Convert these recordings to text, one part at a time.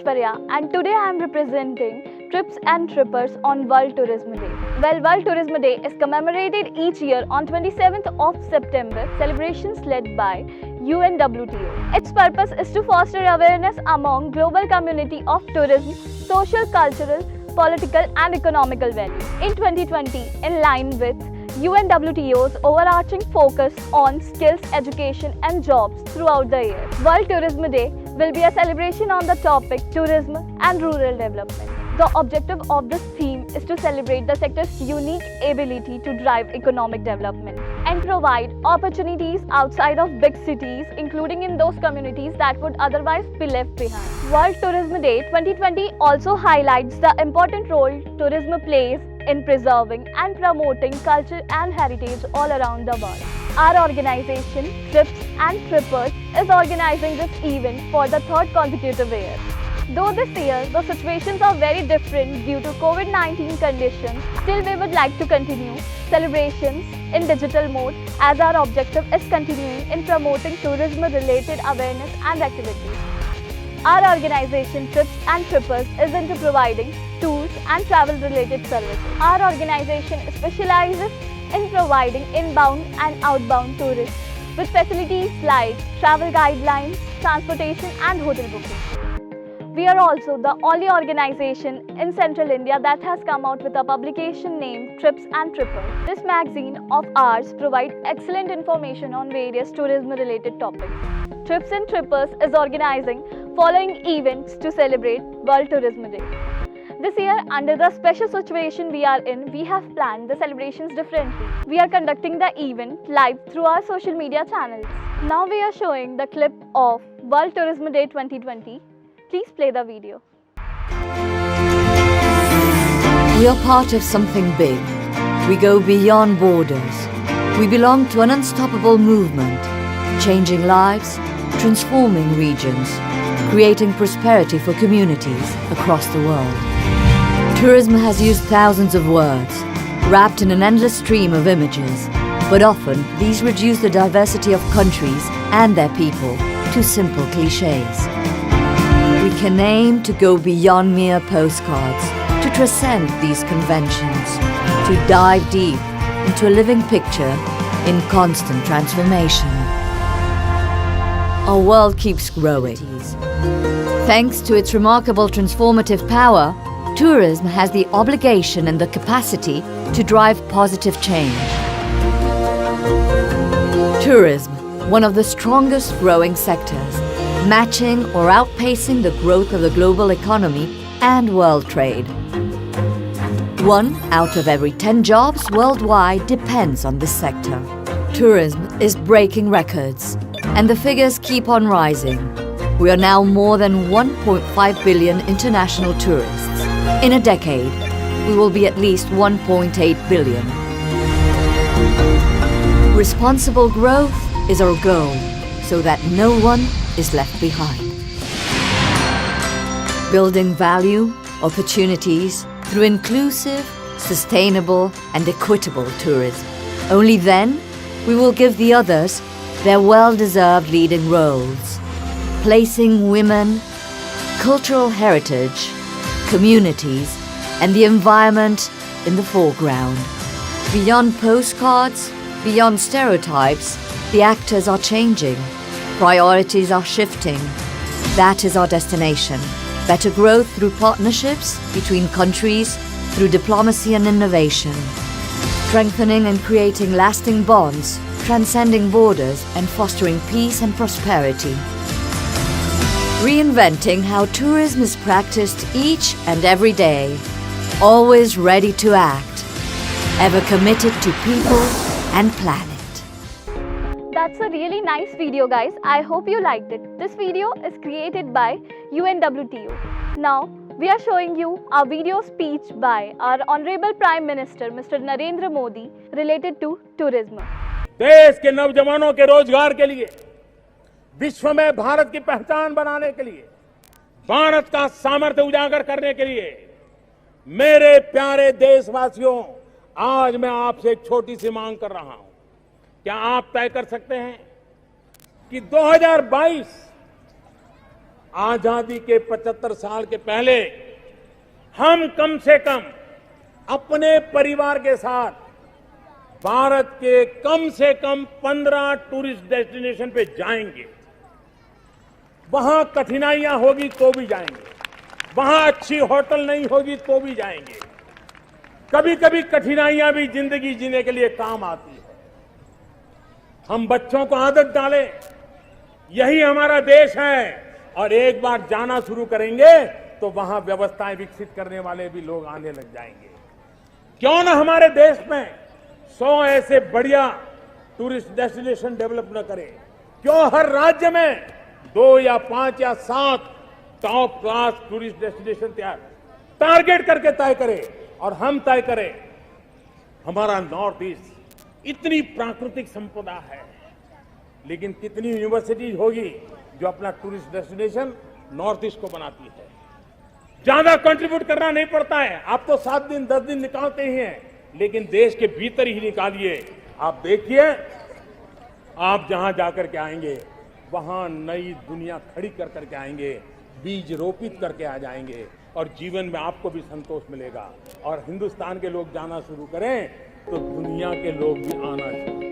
Aishwarya and today I am representing Trips and Trippers on World Tourism Day. Well, World Tourism Day is commemorated each year on 27th of September, celebrations led by UNWTO. Its purpose is to foster awareness among global community of tourism, social, cultural, political and economical values. In 2020, in line with UNWTO's overarching focus on skills, education and jobs throughout the year, World Tourism Day will be a celebration on the topic tourism and rural development. The objective of this theme is to celebrate the sector's unique ability to drive economic development and provide opportunities outside of big cities, including in those communities that would otherwise be left behind. World Tourism Day 2020 also highlights the important role tourism plays in preserving and promoting culture and heritage all around the world. Our organization, Trips and Trippers, is organizing this event for the third consecutive year. Though this year the situations are very different due to COVID-19 conditions, still we would like to continue celebrations in digital mode as our objective is continuing in promoting tourism-related awareness and activities. Our organization, Trips and Trippers, is into providing tours and travel-related services. Our organization specializes in providing inbound and outbound tourists with facilities like travel guidelines, transportation and hotel booking. We are also the only organization in Central India that has come out with a publication named Trips and Trippers. This magazine of ours provides excellent information on various tourism-related topics. Trips and Trippers is organizing following events to celebrate World Tourism Day. This year, under the special situation we are in, we have planned the celebrations differently. We are conducting the event live through our social media channels. Now we are showing the clip of World Tourism Day 2020. Please play the video. We are part of something big. We go beyond borders. We belong to an unstoppable movement, changing lives, transforming regions, creating prosperity for communities across the world. Tourism has used thousands of words, wrapped in an endless stream of images, but often these reduce the diversity of countries and their people to simple clichés. We can aim to go beyond mere postcards, to transcend these conventions, to dive deep into a living picture in constant transformation. Our world keeps growing. Thanks to its remarkable transformative power, tourism has the obligation and the capacity to drive positive change. Tourism, one of the strongest growing sectors, matching or outpacing the growth of the global economy and world trade. 1 out of every 10 jobs worldwide depends on this sector. Tourism is breaking records, and the figures keep on rising. We are now more than 1.5 billion international tourists. In a decade, we will be at least 1.8 billion. Responsible growth is our goal, so that no one is left behind. Building value, opportunities through inclusive, sustainable and equitable tourism. Only then we will give the others their well-deserved leading roles, placing women, cultural heritage, communities and the environment in the foreground. Beyond postcards, beyond stereotypes, the actors are changing. Priorities are shifting. That is our destination. Better growth through partnerships between countries, through diplomacy and innovation. Strengthening and creating lasting bonds, transcending borders and fostering peace and prosperity. Reinventing how tourism is practiced each and every day. Always ready to act. Ever committed to people and planet. That's a really nice video, guys. I hope you liked it. This video is created by UNWTO. Now, we are showing you a video speech by our Honorable Prime Minister, Mr. Narendra Modi, related to tourism. देश के नौजवानों के रोजगार के लिए, विश्व में भारत की पहचान बनाने के लिए, भारत का सामर्थ्य उजागर करने के लिए, मेरे प्यारे देशवासियों, आज मैं आपसे एक छोटी सी मांग कर रहा हूं। क्या आप तय कर सकते हैं कि 2022 आजादी के 75 साल के पहले हम कम से कम अपने परिवार के साथ भारत के कम से कम 15 टूरिस्ट डेस्टिनेशन पे जाएंगे। वहां कठिनाइयां होगी तो भी जाएंगे, वहां अच्छी होटल नहीं होगी तो भी जाएंगे। कभी कभी कठिनाइयां भी जिंदगी जीने के लिए काम आती है। हम बच्चों को आदत डालें, यही हमारा देश है, और एक बार जाना शुरू करेंगे तो वहां व्यवस्थाएं विकसित करने वाले भी लोग आने लग जाएंगे। क्यों ना हमारे देश में 100 ऐसे बढ़िया टूरिस्ट डेस्टिनेशन डेवलप न करें? क्यों हर राज्य में 2 या 5 या 7 top class tourist destination target करके तय करें, और हम तय करें। हमारा नॉर्थ ईस्ट इतनी प्राकृतिक संपदा है, लेकिन कितनी यूनिवर्सिटीज होगी जो अपना टूरिस्ट डेस्टिनेशन नॉर्थ ईस्ट को बनाती है? ज्यादा कंट्रीब्यूट करना नहीं पड़ता है। आप तो 7 दिन 10 दिन निकालते ही हैं, लेकिन देश के भीतर ही निकालिए। आप देखिए, आप जहां जाकर के आएंगे वहां नई दुनिया खड़ी कर करके आएंगे, बीज रोपित करके आ जाएंगे, और जीवन में आपको भी संतोष मिलेगा। और हिंदुस्तान के लोग जाना शुरू करें तो दुनिया के लोग भी आना शुरू करें।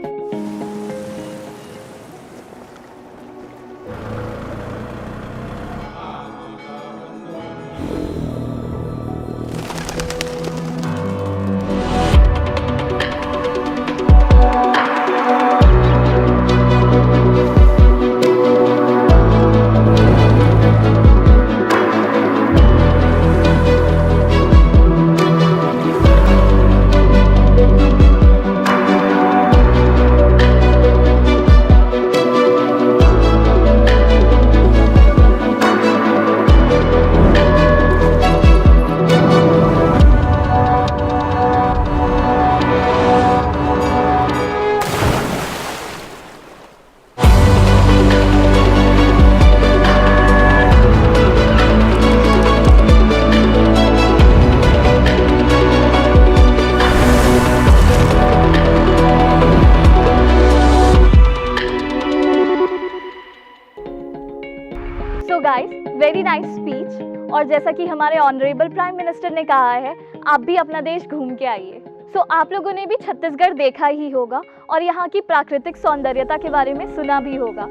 So guys, very nice speech. और जैसा कि हमारे ऑनरेबल प्राइम मिनिस्टर ने कहा है, आप भी अपना देश घूम के आइए। सो आप लोगों ने भी छत्तीसगढ़ देखा ही होगा और यहाँ की प्राकृतिक सौंदर्यता के बारे में सुना भी होगा।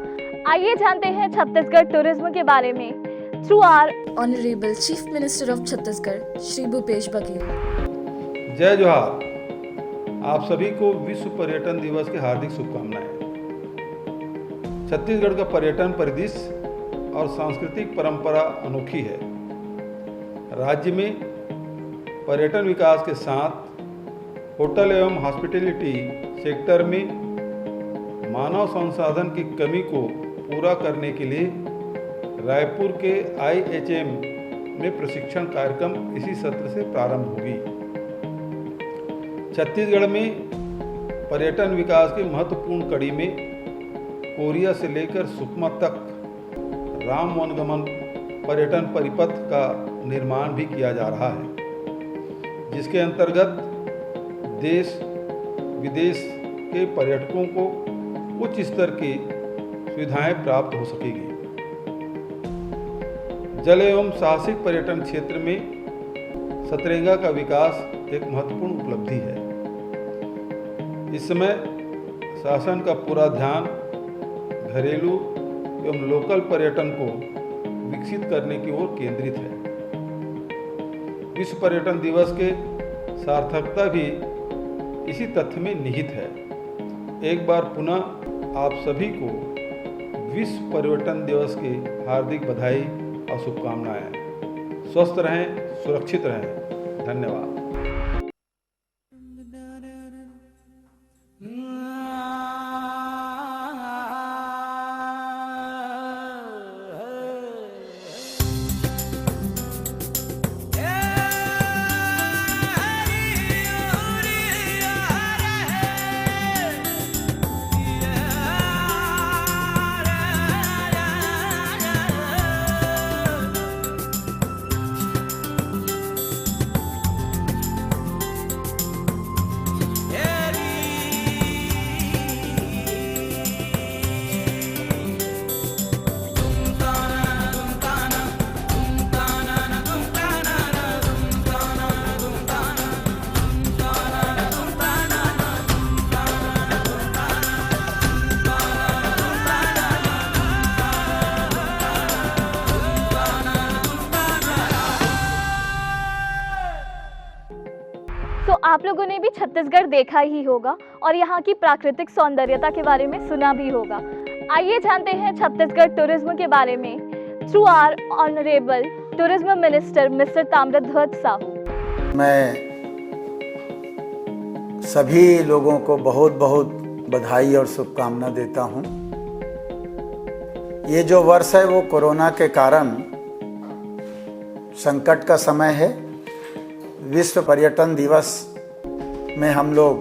आइए जानते हैं छत्तीसगढ़ टूरिज्म के बारे में through our honourable chief minister of Chhattisgarh Shri Bhupesh Baghel. जय जोहार। आप सभी को विश्व पर्यटन दिवस की हार्दिक शुभकामनाएं। छत्तीसगढ़ का पर्यटन परिदृश्य और सांस्कृतिक परंपरा अनोखी है। राज्य में पर्यटन विकास के साथ होटल एवं हॉस्पिटैलिटी सेक्टर में मानव संसाधन की कमी को पूरा करने के लिए रायपुर के IHM में प्रशिक्षण कार्यक्रम इसी सत्र से प्रारंभ होगी। छत्तीसगढ़ में पर्यटन विकास की महत्वपूर्ण कड़ी में कोरिया से लेकर सुकमा तक राम वनगमन पर्यटन परिपथ का निर्माण भी किया जा रहा है, जिसके अंतर्गत देश विदेश के पर्यटकों को उच्च स्तर की सुविधाएं प्राप्त हो सकेगी। जल एवं साहसिक पर्यटन क्षेत्र में सतरेंगा का विकास एक महत्वपूर्ण उपलब्धि है। इस समय शासन का पूरा ध्यान घरेलू एवं लोकल पर्यटन को विकसित करने की ओर केंद्रित है। विश्व पर्यटन दिवस के सार्थकता भी इसी तथ्य में निहित है। एक बार पुनः आप सभी को विश्व पर्यटन दिवस की हार्दिक बधाई और शुभकामनाएं। स्वस्थ रहें, सुरक्षित रहें। धन्यवाद। सो आप लोगों ने भी छत्तीसगढ़ देखा ही होगा और यहाँ की प्राकृतिक सौंदर्यता के बारे में सुना भी होगा। आइए जानते हैं छत्तीसगढ़ टूरिज्म के बारे में through our honourable tourism minister mister Tamradhwaj Sahu. मैं सभी लोगों को बहुत बहुत बधाई और शुभकामना देता हूँ। ये जो वर्ष है वो कोरोना के कारण संकट का समय है। विश्व पर्यटन दिवस में हम लोग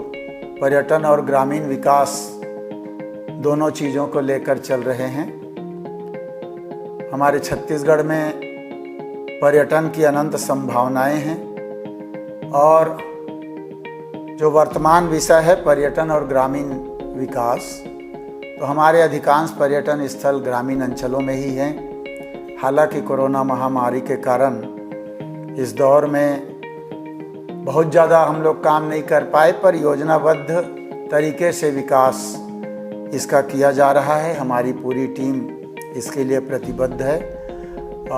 पर्यटन और ग्रामीण विकास दोनों चीज़ों को लेकर चल रहे हैं। हमारे छत्तीसगढ़ में पर्यटन की अनंत संभावनाएं हैं और जो वर्तमान विषय है पर्यटन और ग्रामीण विकास, तो हमारे अधिकांश पर्यटन स्थल ग्रामीण अंचलों में ही हैं। हालांकि कोरोना महामारी के कारण इस दौर में बहुत ज़्यादा हम लोग काम नहीं कर पाए, पर योजनाबद्ध तरीके से विकास इसका किया जा रहा है। हमारी पूरी टीम इसके लिए प्रतिबद्ध है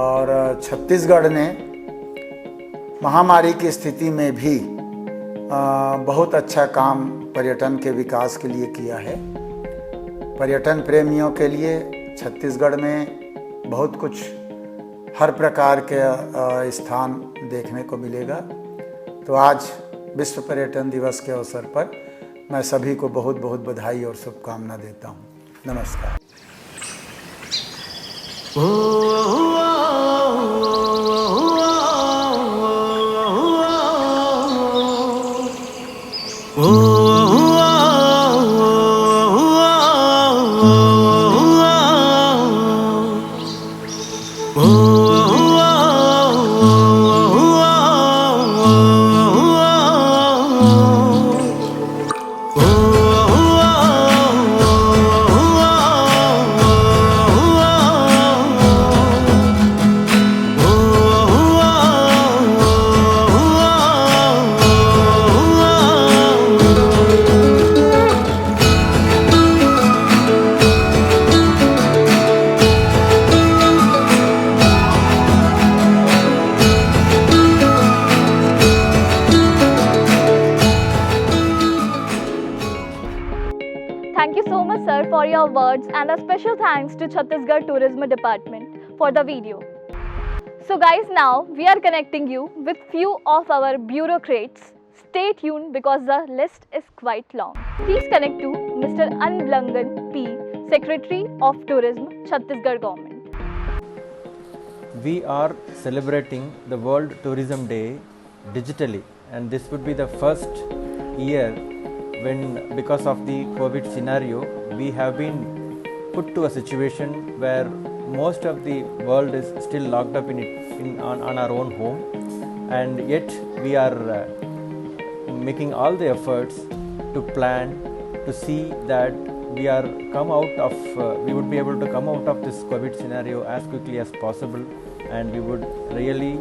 और छत्तीसगढ़ ने महामारी की स्थिति में भी बहुत अच्छा काम पर्यटन के विकास के लिए किया है। पर्यटन प्रेमियों के लिए छत्तीसगढ़ में बहुत कुछ हर प्रकार के स्थान देखने को मिलेगा। तो आज विश्व पर्यटन दिवस के अवसर पर मैं सभी को बहुत बहुत बधाई और शुभकामना देता हूँ। नमस्कार। Thank you so much, sir, for your words, and a special thanks to Chhattisgarh Tourism Department for the video. So guys, now we are connecting you with few of our bureaucrats. Stay tuned because the list is quite long. Please connect to Mr. Anblangan P, Secretary of Tourism, Chhattisgarh Government. We are celebrating the World Tourism Day digitally, and this would be the first year when, because of the COVID scenario, we have been put to a situation where most of the world is still locked up on our own home, and yet we are making all the efforts to plan, to see that we would be able to come out of this COVID scenario as quickly as possible, and we would really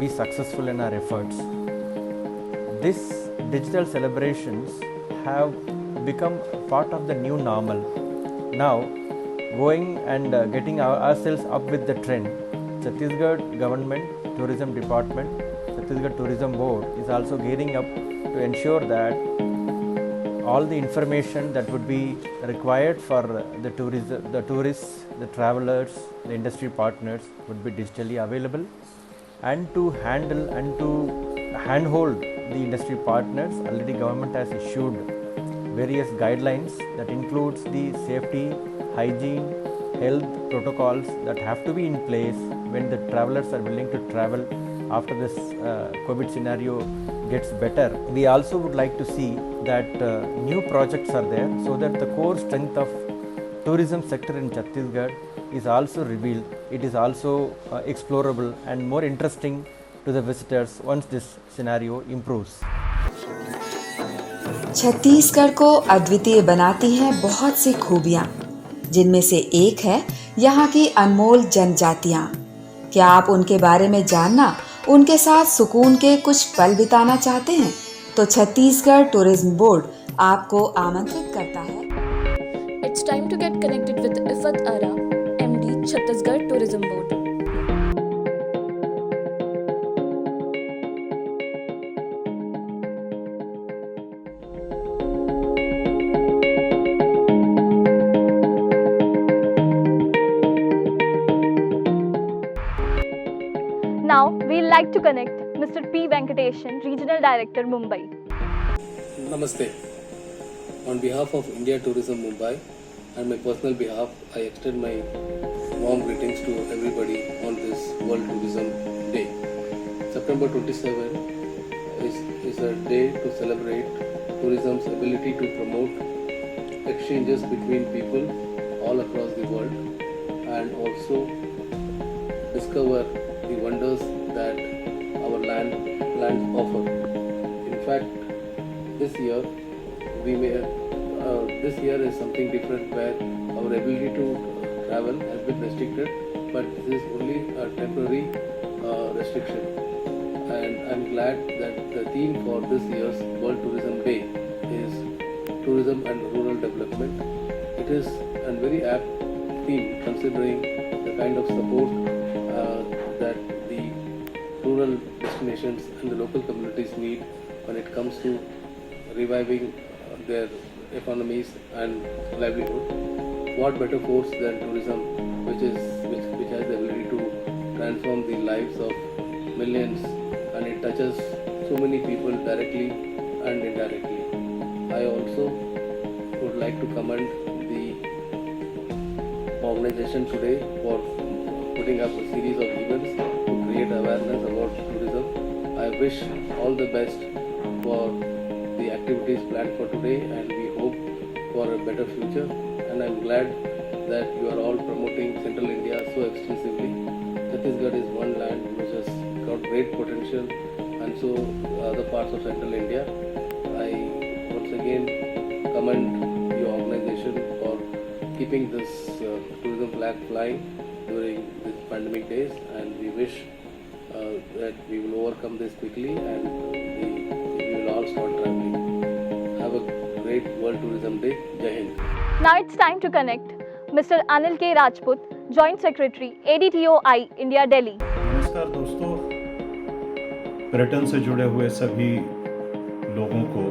be successful in our efforts. These digital celebrations have become part of the new normal. Now, going and getting ourselves up with the trend, Chhattisgarh Government Tourism Department, Chhattisgarh Tourism Board is also gearing up to ensure that all the information that would be required for the tourists, the travelers, the industry partners would be digitally available, and to handle and to handhold the industry partners, already government has issued various guidelines that includes the safety, hygiene, health protocols that have to be in place when the travelers are willing to travel after this COVID scenario gets better. We also would like to see that new projects are there so that the core strength of tourism sector in Chhattisgarh is also revealed. It is also explorable and more interesting to the visitors once this scenario improves. Chhattisgarh को अद्वितीय बनाती हैं बहुत सी खूबियाँ, जिनमें से एक है यहाँ की अनमोल जनजातियाँ। क्या आप उनके बारे में जानना, उनके साथ सुकून के कुछ पल बिताना चाहते हैं? तो छत्तीसगढ़ टूरिज्म बोर्ड आपको आमंत्रित करता है। It's time to get connected with Ifat Ara, MD, Chhattisgarh Tourism Board. like to connect Mr. P. Venkateshan, Regional Director, Mumbai. Namaste. On behalf of India Tourism Mumbai and my personal behalf, I extend my warm greetings to everybody on this World Tourism Day. September 27 is a day to celebrate tourism's ability to promote exchanges between people all across the world and also discover the wonders that our lands offer. In fact, this year is something different where our ability to travel has been restricted, but this is only a temporary restriction. And I'm glad that the theme for this year's World Tourism Day is Tourism and Rural Development. It is a very apt theme considering the kind of support that the rural destinations and the local communities need when it comes to reviving their economies and livelihood. What better force than tourism, which has the ability to transform the lives of millions, and it touches so many people directly and indirectly. I also would like to commend the organization today for putting up a series of events to create awareness about tourism. I wish all the best for the activities planned for today, and we hope for a better future. And I'm glad that you are all promoting Central India so extensively. Chhattisgarh is one land which has got great potential, and so other parts of Central India. I once again commend your organization for keeping this tourism flag flying during these pandemic days, and we wish that we will overcome this quickly and we will all start traveling. Have a great World Tourism Day. Jai Hind. Now it's time to connect Mr. Anil K. Rajput, Joint Secretary, ADTOI, India, Delhi. नमस्कार दोस्तों, पर्यटन से जुड़े हुए सभी लोगों को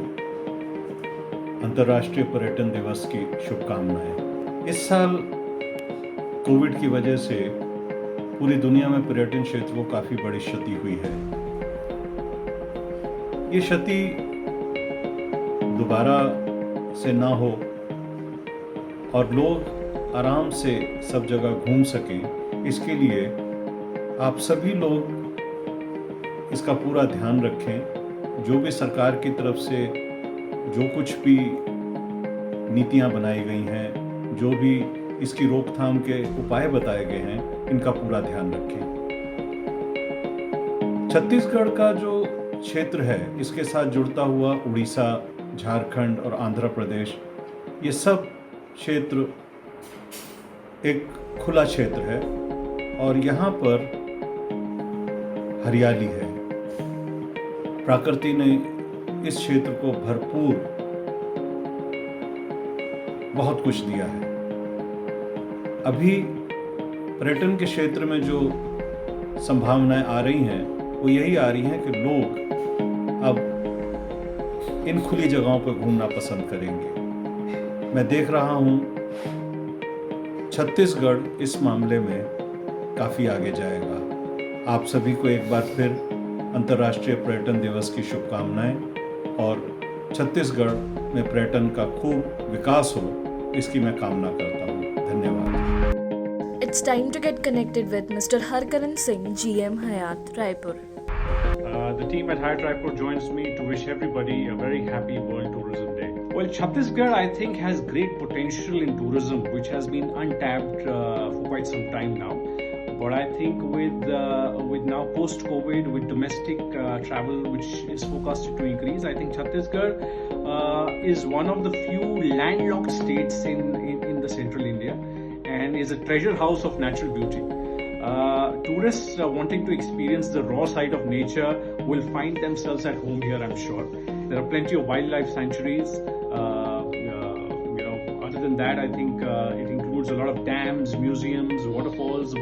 अंतर्राष्ट्रीय पर्यटन दिवस की शुभकामनाएं। इस साल कोविड की वजह से पूरी दुनिया में पर्यटन क्षेत्र को काफ़ी बड़ी क्षति हुई है। ये क्षति दोबारा से ना हो और लोग आराम से सब जगह घूम सकें, इसके लिए आप सभी लोग इसका पूरा ध्यान रखें। जो भी सरकार की तरफ से जो कुछ भी नीतियां बनाई गई हैं, जो भी इसकी रोकथाम के उपाय बताए गए हैं, इनका पूरा ध्यान रखें। छत्तीसगढ़ का जो क्षेत्र है, इसके साथ जुड़ता हुआ उड़ीसा, झारखंड और आंध्र प्रदेश, ये सब क्षेत्र एक खुला क्षेत्र है और यहाँ पर हरियाली है। प्रकृति ने इस क्षेत्र को भरपूर बहुत कुछ दिया है। अभी पर्यटन के क्षेत्र में जो संभावनाएं आ रही हैं, वो यही आ रही हैं कि लोग अब इन खुली जगहों पर घूमना पसंद करेंगे। मैं देख रहा हूँ छत्तीसगढ़ इस मामले में काफ़ी आगे जाएगा। आप सभी को एक बार फिर अंतर्राष्ट्रीय पर्यटन दिवस की शुभकामनाएं और छत्तीसगढ़ में पर्यटन का खूब विकास हो, इसकी मैं कामना करता हूँ। धन्यवाद। It's time to get connected with Mr. Harkaran Singh, GM Hayat, Raipur. The team at Hayat Raipur joins me to wish everybody a very happy World Tourism Day. Well, Chhattisgarh, I think, has great potential in tourism, which has been untapped for quite some time now. But I think with now post-COVID, with domestic travel, which is forecasted to increase, I think Chhattisgarh is one of the few landlocked states in the central India, and is a treasure house of natural beauty. Tourists wanting to experience the raw side of nature will find themselves at home here, I'm sure. There are plenty of wildlife sanctuaries. Other than that, I think it includes a lot of dams, museums, waterfalls.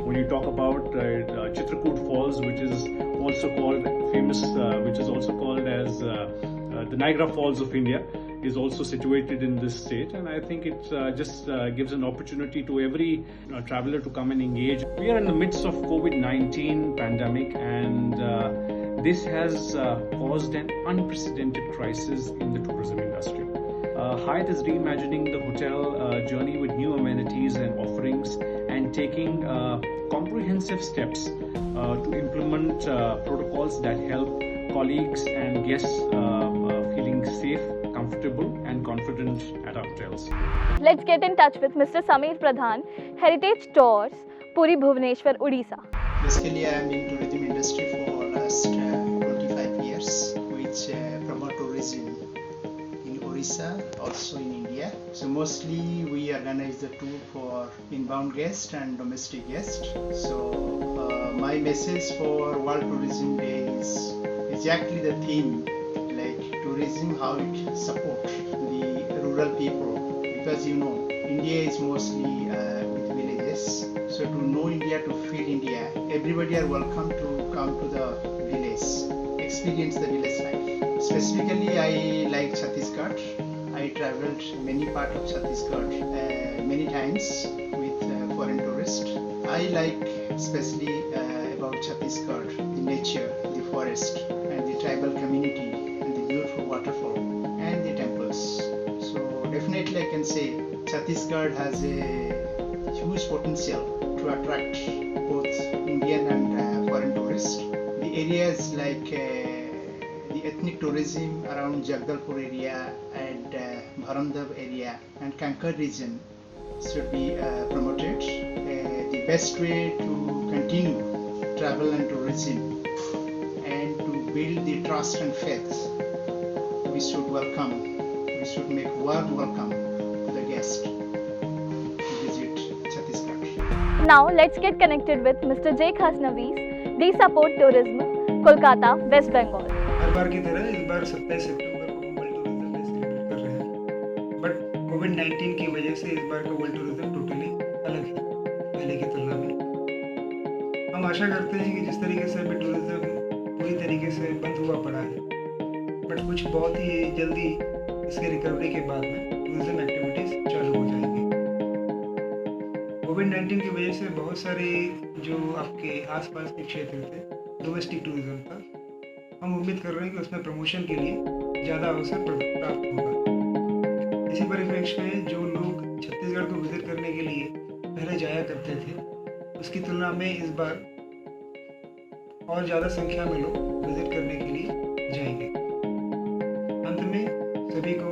When you talk about Chitrakoot Falls, which is also called famous, which is also called as the Niagara Falls of India. is also situated in this state, and I think it just gives an opportunity to every traveler to come and engage. We are in the midst of COVID-19 pandemic, and this has caused an unprecedented crisis in the tourism industry. Hyatt is reimagining the hotel journey with new amenities and offerings, and taking comprehensive steps to implement protocols that help colleagues and guests feeling safe, comfortable and confident at our hotels. Let's get in touch with Mr. Sameer Pradhan, Heritage Tours, Puri Bhubaneswar, Odisha. Basically, I am in tourism industry for last 25 years, which promote tourism in Odisha, also in India. So mostly we organize the tour for inbound guests and domestic guests. So my message for World Tourism Day is exactly the theme, like tourism, how it supports the rural people, because India is mostly with villages. So to know India, to feel India, everybody are welcome to come to the village, experience the village life. Specifically, I like Chhattisgarh. I traveled many parts of Chhattisgarh many times with foreign tourists. I like especially about Chhattisgarh, the nature, the forest, and the tribal community, and the beautiful waterfall, and the temples. So definitely I can say Chhattisgarh has a huge potential to attract both Indian and foreign tourists. The areas like the ethnic tourism around Jagdalpur area and Bharamdab area and Kankar region should be promoted. The best way to continue travel and tourism and to build the trust and faith, we should make warm welcome to the guest to visit Chhattisgarh. Now let's get connected with Mr. J. Khasnavis, The Support Tourism, Kolkata, West Bengal. हर बार की तरह इस बार 27 सितंबर को हम world Tourism day celebrate कर रहे हैं, but कोविड-19 की वजह से इस बार का वर्ल्ड टूरिज्म टोटली अलग है पहले की तुलना में। हम आशा करते हैं कि जिस तरीके से अभी टूरिज्म पूरी तरीके से बंद हुआ पड़ा है, बट कुछ बहुत ही जल्दी इसके रिकवरी के बाद में टूरिज्म एक्टिविटीज़ चालू हो जाएंगी। कोविड-19 की वजह से बहुत सारे जो आपके आसपास के क्षेत्र थे डोमेस्टिक टूरिज्म का, हम उम्मीद कर रहे हैं कि उसमें प्रमोशन के लिए ज़्यादा अवसर प्राप्त होगा। इसी परिप्रेक्ष्य में जो लोग छत्तीसगढ़ को विजिट करने के लिए पहले जाया करते थे, उसकी तुलना में इस बार और ज़्यादा संख्या में लोग विजिट करने के लिए जाएंगे। अंत में सभी को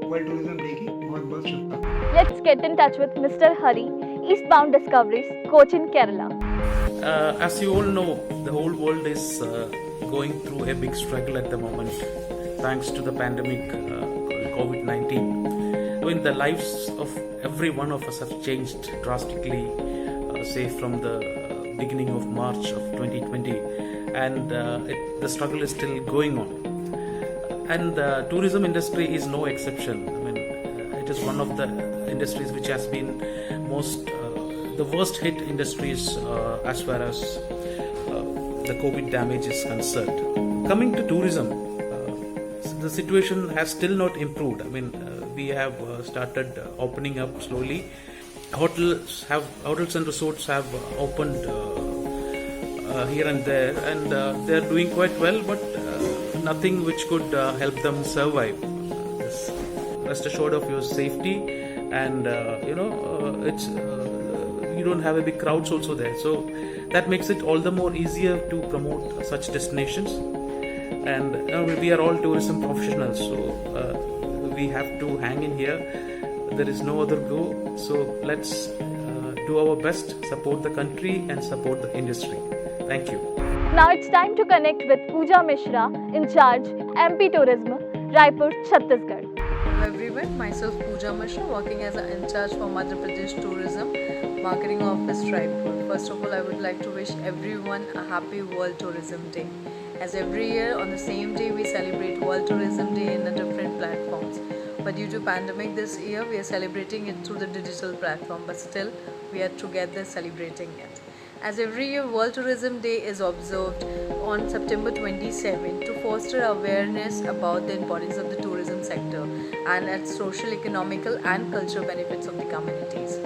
वर्ल्ड टूरिज्म डे की बहुत बहुत शुभकामनाएं। Let's get in touch with Mr. Hari, Eastbound Discoveries, Cochin, Kerala. As you all know, the whole world is going through a big struggle at the moment, thanks to the pandemic COVID-19. I mean, the lives of every one of us have changed drastically, say from the beginning of March of 2020, and the struggle is still going on. And the tourism industry is no exception. I mean, it is one of the industries which has been the worst hit industries as far as the COVID damage is concerned. Coming to tourism, the situation has still not improved. I mean, we have started opening up slowly. Hotels and resorts have opened here and there, and they are doing quite well, but nothing which could help them survive. Rest assured of your safety, and it's you don't have a big crowds also there, so that makes it all the more easier to promote such destinations. And we are all tourism professionals, so we have to hang in here. There is no other go, so let's do our best, support the country and support the industry. Thank you. Now it's time to connect with Pooja Mishra, in charge MP Tourism, Raipur, Chhattisgarh. Hello everyone, myself Pooja Mishra, working as an in charge for Madhya Pradesh Tourism Marketing Office, Raipur. First of all, I would like to wish everyone a happy World Tourism Day. As every year on the same day we celebrate World Tourism Day in the different platforms. But due to pandemic this year, we are celebrating it through the digital platform, but still we are together celebrating it. As every year, World Tourism Day is observed on September 27 to foster awareness about the importance of the tourism sector and its social, economical and cultural benefits of the communities.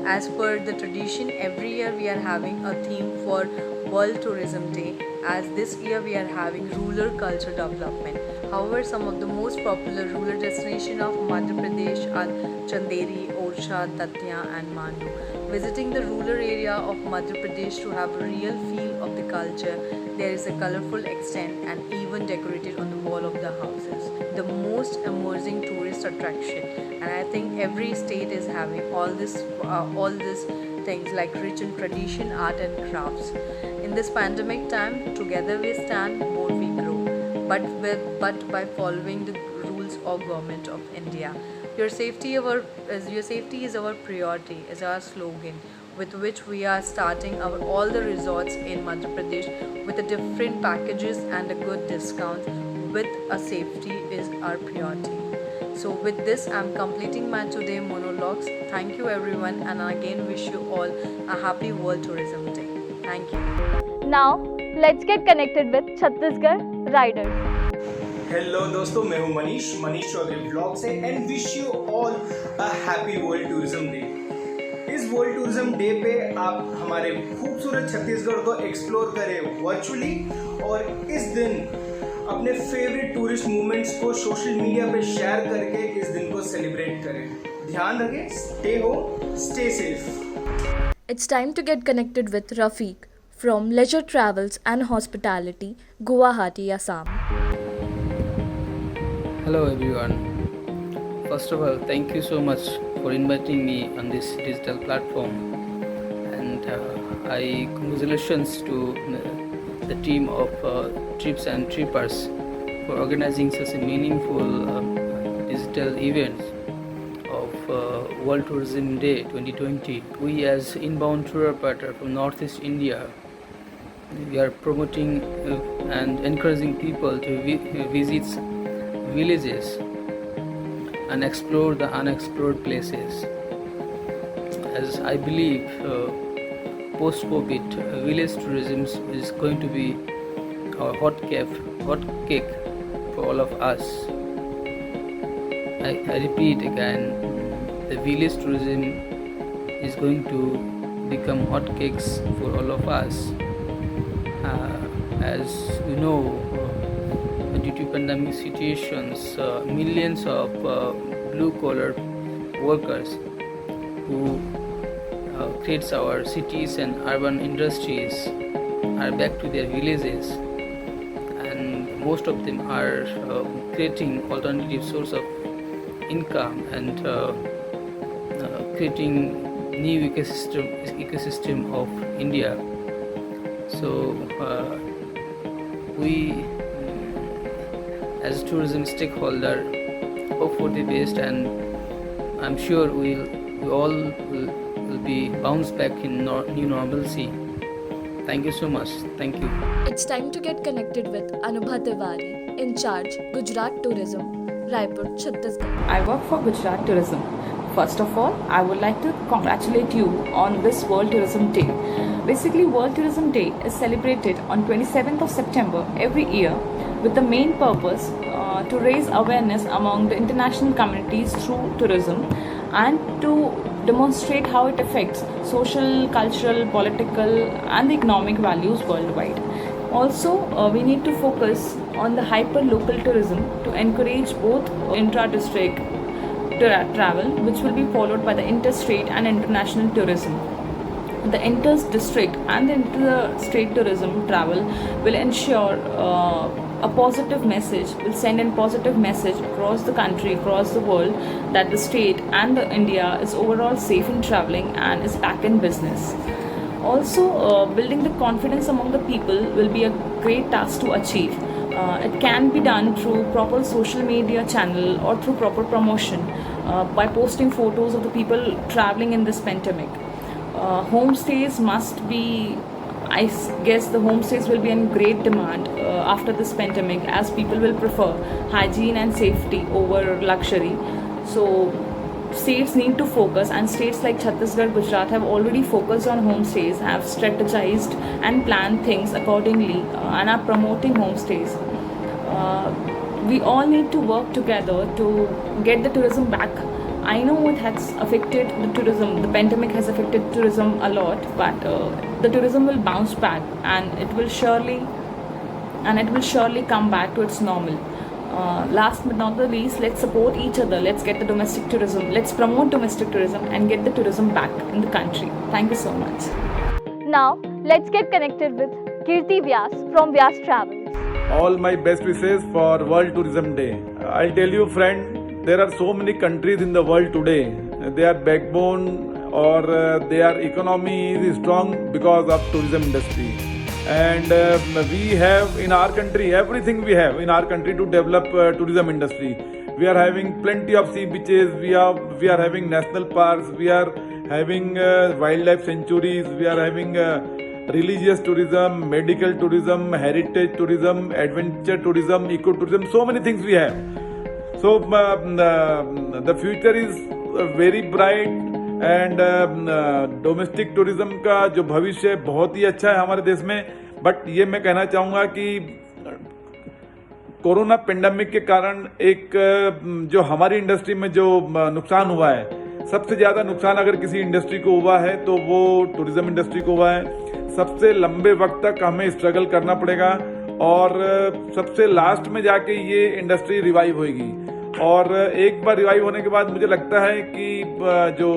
As per the tradition, every year we are having a theme for World Tourism Day, as this year we are having rural culture development. However, some of the most popular rural destinations of Madhya Pradesh are Chanderi, Orcha, Tatya and Mandu. Visiting the rural area of Madhya Pradesh to have a real feel of the culture, there is a colorful extent and even decorated on the wall of the houses. The most emerging tourist attraction, and I think every state is having all these things like rich in tradition, art and crafts. In this pandemic time, together we stand, more we grow. But by following the rules of Government of India. Your safety is our priority, is our slogan, with which we are starting all the resorts in Madhya Pradesh with the different packages and a good discount. With a safety is our priority. So with this, I am completing my today monologues. Thank you everyone, and I again wish you all a happy World Tourism Day. Thank you. Now, let's get connected with Chhattisgarh riders. Hello दोस्तों, मैं हूं Manish Chaudhary blog से and wish you all a happy World Tourism Day. इस world Tourism day पे आप हमारे खूबसूरत छत्तीसगढ़ को एक्सप्लोर करें वर्चुअली, और इस दिन अपने फेवरेट टूरिस्ट मूवमेंट्स को सोशल मीडिया पे शेयर करके इस दिन को सेलिब्रेट करें। ध्यान रखें, stay home, stay safe. It's time to get connected with Rafiq from Leisure Travels and Hospitality, Guwahati, Assam. Hello everyone. First of all, thank you so much for inviting me on this digital platform, and I congratulations to the team of Trips and Trippers for organizing such a meaningful digital event of World Tourism Day 2020. We as inbound tour operator from Northeast India, we are promoting and encouraging people to visit villages and explore the unexplored places, as I believe post-COVID village tourism is going to be our hot cake for all of us. I repeat again, the village tourism is going to become hot cakes for all of us. As you know, due to pandemic situations, millions of blue-collar workers who creates our cities and urban industries are back to their villages, and most of them are creating alternative source of income and creating new ecosystem of India. So we as a tourism stakeholder hope for the best, and I'm sure we all will be bounced back in new normalcy. Thank you so much. Thank you. It's time to get connected with Anubha Tiwari, in charge Gujarat Tourism, Raipur, Chhattisgarh. I work for Gujarat Tourism. First of all, I would like to congratulate you on this World Tourism Day. Basically, World Tourism Day is celebrated on 27th of September every year, with the main purpose to raise awareness among the international communities through tourism, and to demonstrate how it affects social, cultural, political and economic values worldwide. Also, we need to focus on the hyper-local tourism to encourage both intra-district travel, which will be followed by the interstate and international tourism. The inter-district and the inter-state tourism travel will ensure a positive message, will send a positive message across the country, across the world, that the state and India is overall safe in traveling and is back in business. Also, building the confidence among the people will be a great task to achieve. It can be done through proper social media channel or through proper promotion by posting photos of the people traveling in this pandemic. Homestays must be, I guess the homestays will be in great demand after this pandemic, as people will prefer hygiene and safety over luxury. So states need to focus, and states like Chhattisgarh, Gujarat have already focused on homestays, have strategized and planned things accordingly, and are promoting homestays. We all need to work together to get the tourism back. I know it has affected the tourism, the pandemic has affected tourism a lot, but the tourism will bounce back, and it will surely come back to its normal. Last but not the least, let's support each other. Let's get the domestic tourism. Let's promote domestic tourism and get the tourism back in the country. Thank you so much. Now, let's get connected with Kirti Vyas from Vyas Travels. All my best wishes for World Tourism Day. I'll tell you, friend, there are so many countries in the world today. Their backbone or their economy is strong because of tourism industry. And we have in our country everything we have in our country to develop tourism industry. We are having plenty of sea beaches, we are having national parks, we are having wildlife sanctuaries, we are having religious tourism, medical tourism, heritage tourism, adventure tourism, ecotourism, so many things we have. So the future is very bright and domestic tourism का जो भविष्य बहुत ही अच्छा है हमारे देश में. But ये मैं कहना चाहूँगा कि कोरोना पेंडेमिक के कारण एक जो हमारी इंडस्ट्री में जो नुकसान हुआ है, सबसे ज़्यादा नुकसान अगर किसी इंडस्ट्री को हुआ है तो वो टूरिज्म इंडस्ट्री को हुआ है. सबसे लंबे वक्त तक हमें स्ट्रगल करना पड़ेगा और सबसे लास्ट में जाके ये इंडस्ट्री रिवाइव होगी. और एक बार रिवाइव होने के बाद मुझे लगता है कि जो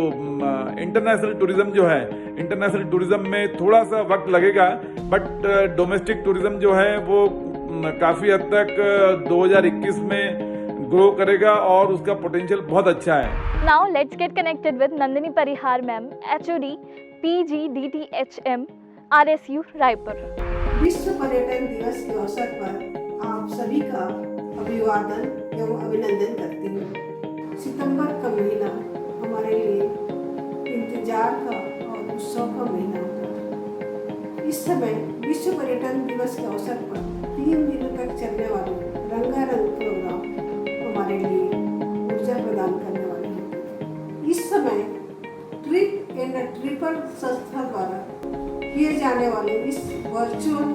इंटरनेशनल टूरिज्म जो है, इंटरनेशनल टूरिज्म में थोड़ा सा वक्त लगेगा, बट डोमेस्टिक टूरिज्म जो है वो काफ़ी हद तक 2021 में ग्रो करेगा और उसका पोटेंशियल बहुत अच्छा है. Now let's get connected with Nandini Parihar ma'am, HOD PGDTHM RSU Raipur. विश्व पर्यटन दिवस के अवसर पर आप सभी का अभिवादन एवं अभिनंदन करती हूँ. सितंबर का महीना हमारे लिए इंतजार का और उत्सव का महीना होता है. इस समय विश्व पर्यटन दिवस के अवसर पर 3 दिनों तक चलने वाले रंगारंग प्रोग्राम हमारे लिए ऊर्जा प्रदान करने वाले हैं. इस समय ट्रिप एंड ट्रिपर संस्था द्वारा किए जाने वाले इस वर्चुअल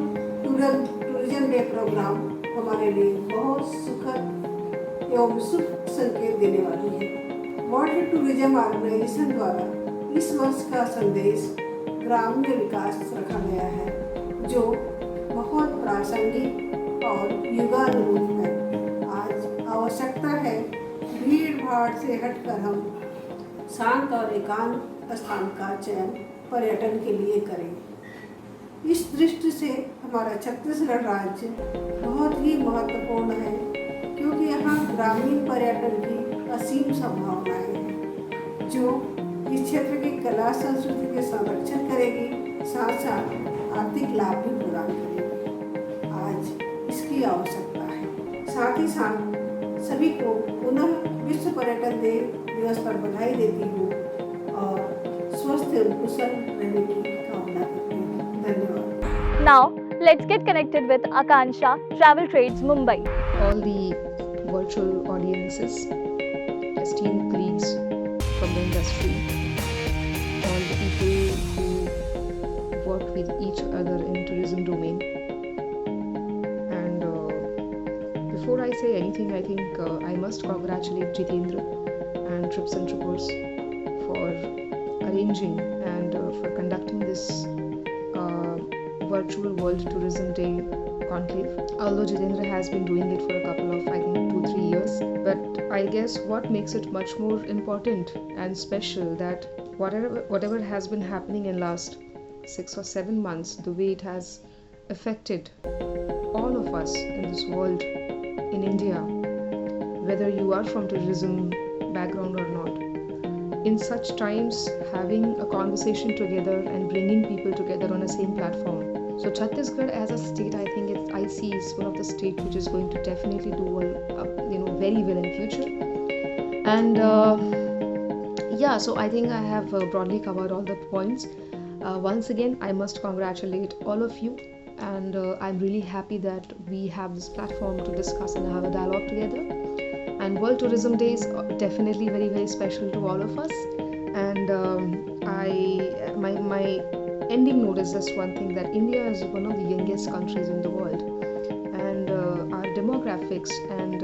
टूरिज्म डे प्रोग्राम हमारे लिए बहुत सुखद एवं शुभ संकेत देने वाली है. वर्ल्ड टूरिज्म ऑर्गेनाइजेशन द्वारा इस वर्ष का संदेश ग्रामीण विकास रखा गया है, जो बहुत प्रासंगिक और युगानुरूप है. आज आवश्यकता है भीड़ भाड़ से हटकर हम शांत और एकांत स्थान का चयन पर्यटन के लिए करें. इस दृष्टि से हमारा छत्तीसगढ़ राज्य बहुत ही महत्वपूर्ण है, क्योंकि यहाँ ग्रामीण पर्यटन की असीम संभावनाएं हैं, जो इस क्षेत्र की कला संस्कृति के संरक्षण करेगी, साथ साथ आर्थिक लाभ भी प्रदान करेगी. आज इसकी आवश्यकता है. साथ ही साथ सभी को पुनः विश्व पर्यटन दिवस पर बधाई देती हूँ और स्वस्थ एवं कुशल रहने की कामना करती हूँ. धन्यवाद. Now let's get connected with Akansha, Travel Trades Mumbai. All the virtual audiences, esteemed colleagues from the industry, all the people who work with each other in tourism domain. And before I say anything, I think I must congratulate Jitendra and Trips and Trippers for arranging and for conducting this virtual World Tourism Day conclave. Although Jitendra has been doing it for a couple of, I think, 2-3 years, but I guess what makes it much more important and special that whatever has been happening in last 6 or 7 months, the way it has affected all of us in this world, in India, whether you are from tourism background or not. In such times, having a conversation together and bringing people together on a same platform. So Chhattisgarh as a state, I think I see is one of the states which is going to definitely do very well in future. And so I think I have broadly covered all the points. Once again, I must congratulate all of you, and I'm really happy that we have this platform to discuss and have a dialogue together. And World Tourism Day is definitely very, very special to all of us. And my ending note is just one thing, that India is one of the youngest countries in the world, and our demographics and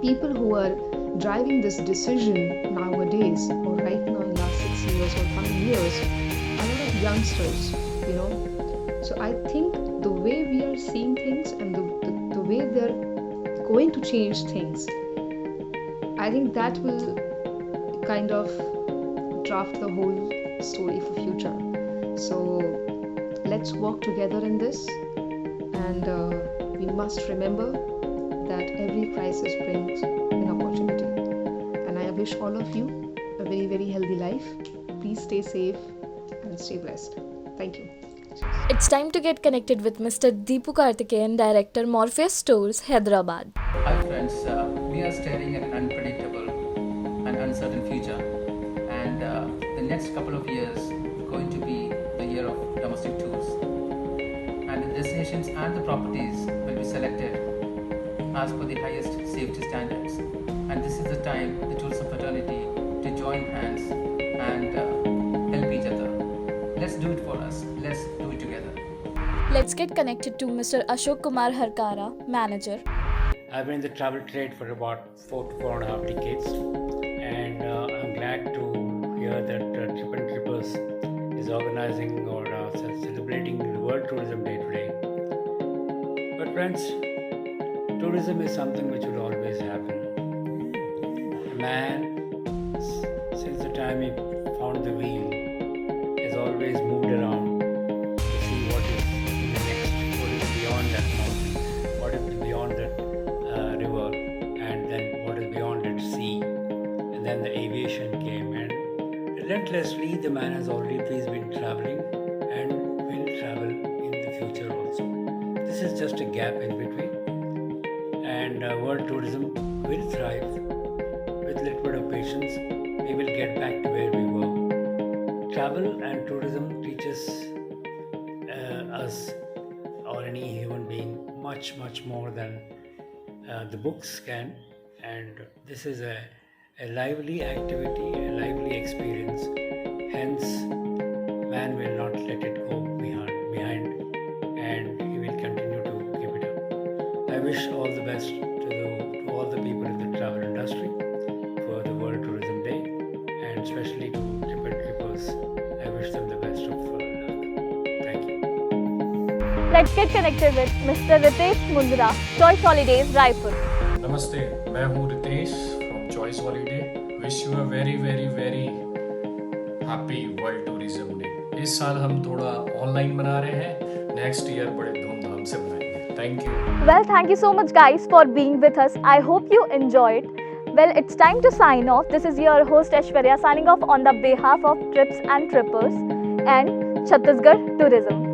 people who are driving this decision nowadays, or right now in last 6 years or coming years, a lot of youngsters, So I think the way we are seeing things and the way they're going to change things, I think that will kind of draft the whole story for future. So let's work together in this, and we must remember that every crisis brings an opportunity. And I wish all of you a very, very healthy life. Please stay safe and stay blessed. Thank you. It's time to get connected with Mr. Deepu Karthikeyan, Director, Morpheus Stores, Hyderabad. Hi friends, we are staring at an unpredictable and uncertain future, and the next couple of years are going to be the year of domestic tours, and the destinations and the properties will be selected as per the highest safety standards, and this is the time the tourism fraternity to join hands and help each other. Let's do it for us, let's do it together. Let's get connected to Mr. Ashok Kumar Harkara, Manager. I've been in the travel trade for about 4 to 4.5 decades, and I'm glad to hear that Trip and Trippers is organizing or celebrating the World Tourism Day today. But friends, tourism is something which will always happen. Man, since the time he found the wheel, has always moved around to see what is in the next, what is beyond that mountain, what is beyond that river, and then what is beyond that sea. And then the aviation came, and relentlessly the man has always been traveling and will travel in the future also. This is just a gap in between, and world tourism will thrive. With a little bit of patience, we will get back to where we were. Travel and tourism teaches us or any human being much more than the books can, and this is a lively activity, a lively experience. Hence, man will not let it go behind, and he will continue to keep it up. I wish all the best to all the people in the travel industry for the World Tourism Day, and especially to Trip and Trippers. I wish them the best of luck. Thank you. Let's get connected with Mr. Ritesh Mundra, Choice Holidays, Raipur. नमस्ते, मैं हूँ Ritesh from Choice Holiday. Wish you a very very very happy World Tourism Day. इस साल हम थोड़ा online मना रहे हैं, नेक्स्ट ईयर बड़े धूमधाम से मनाएंगे. Thank you. Well, thank you so much guys for being with us. I hope you enjoyed. Well, it's time to sign off. This is your host Aishwarya signing off on the behalf of Trips and Trippers and Chhattisgarh Tourism.